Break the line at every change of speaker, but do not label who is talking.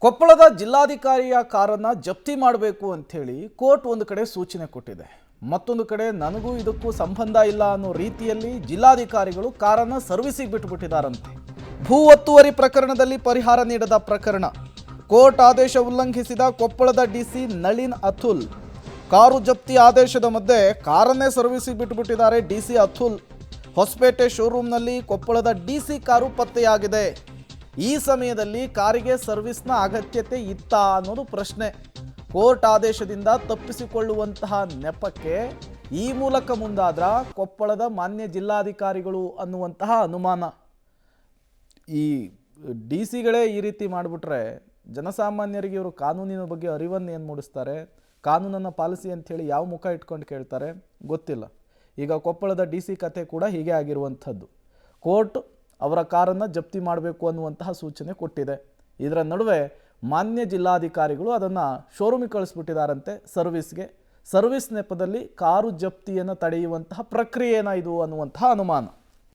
ಕೊಪ್ಪಳದ ಜಿಲ್ಲಾಧಿಕಾರಿಯ ಕಾರನ್ನು ಜಪ್ತಿ ಮಾಡಬೇಕು ಅಂಥೇಳಿ ಕೋರ್ಟ್ ಒಂದು ಕಡೆ ಸೂಚನೆ ಕೊಟ್ಟಿದೆ. ಮತ್ತೊಂದು ಕಡೆ ನನಗೂ ಇದಕ್ಕೂ ಸಂಬಂಧ ಇಲ್ಲ ಅನ್ನೋ ರೀತಿಯಲ್ಲಿ ಜಿಲ್ಲಾಧಿಕಾರಿಗಳು ಕಾರನ್ನು ಸರ್ವಿಸಿಗೆ ಬಿಟ್ಟುಬಿಟ್ಟಿದ್ದಾರಂತೆ. ಭೂ ಒತ್ತುವರಿ ಪ್ರಕರಣದಲ್ಲಿ ಪರಿಹಾರ ನೀಡದ ಪ್ರಕರಣ. ಕೋರ್ಟ್ ಆದೇಶ ಉಲ್ಲಂಘಿಸಿದ ಕೊಪ್ಪಳದ ಡಿಸಿ ನಳಿನ್ ಅತುಲ್. ಕಾರು ಜಪ್ತಿ ಆದೇಶದ ಮಧ್ಯೆ ಕಾರನ್ನೇ ಸರ್ವಿಸಿಗೆ ಬಿಟ್ಟುಬಿಟ್ಟಿದ್ದಾರೆ ಡಿಸಿ ಅತುಲ್. ಹೊಸಪೇಟೆ ಶೋರೂಮ್ನಲ್ಲಿ ಕೊಪ್ಪಳದ ಡಿಸಿ ಕಾರು ಪತ್ತೆಯಾಗಿದೆ. ಈ ಸಮಯದಲ್ಲಿ ಕಾರಿಗೆ ಸರ್ವಿಸ್ನ ಅಗತ್ಯತೆ ಇತ್ತಾ ಅನ್ನೋದು ಪ್ರಶ್ನೆ. ಕೋರ್ಟ್ ಆದೇಶದಿಂದ ತಪ್ಪಿಸಿಕೊಳ್ಳುವಂತಹ ನೆಪಕ್ಕೆ ಈ ಮೂಲಕ ಮುಂದಾದ್ರ ಕೊಪ್ಪಳದ ಮಾನ್ಯ ಜಿಲ್ಲಾಧಿಕಾರಿಗಳು ಅನ್ನುವಂತಹ ಅನುಮಾನ. ಈ ಡಿ ಸಿಗಳೇ ಈ ರೀತಿ ಮಾಡಿಬಿಟ್ರೆ ಜನಸಾಮಾನ್ಯರಿಗೆ ಇವರು ಕಾನೂನಿನ ಬಗ್ಗೆ ಅರಿವನ್ನು ಏನು ಮೂಡಿಸ್ತಾರೆ, ಕಾನೂನನ್ನು ಪಾಲಿಸಿ ಅಂಥೇಳಿ ಯಾವ ಮುಖ ಇಟ್ಕೊಂಡು ಕೇಳ್ತಾರೆ ಗೊತ್ತಿಲ್ಲ. ಈಗ ಕೊಪ್ಪಳದ ಡಿ ಸಿ ಕತೆ ಕೂಡ ಹೀಗೆ ಆಗಿರುವಂಥದ್ದು. ಕೋರ್ಟ್ ಅವರ ಕಾರನ್ನು ಜಪ್ತಿ ಮಾಡಬೇಕು ಅನ್ನುವಂತಹ ಸೂಚನೆ ಕೊಟ್ಟಿದೆ. ಇದರ ನಡುವೆ ಮಾನ್ಯ ಜಿಲ್ಲಾಧಿಕಾರಿಗಳು ಅದನ್ನು ಶೋರೂಮಿಗೆ ಕಳಿಸ್ಬಿಟ್ಟಿದ್ದಾರಂತೆ ಸರ್ವಿಸ್ಗೆ. ಸರ್ವಿಸ್ ನೆಪದಲ್ಲಿ ಕಾರು ಜಪ್ತಿಯನ್ನು ತಡೆಯುವಂತಹ ಪ್ರಕ್ರಿಯೆನ ಇದು ಅನ್ನುವಂತಹ ಅನುಮಾನ.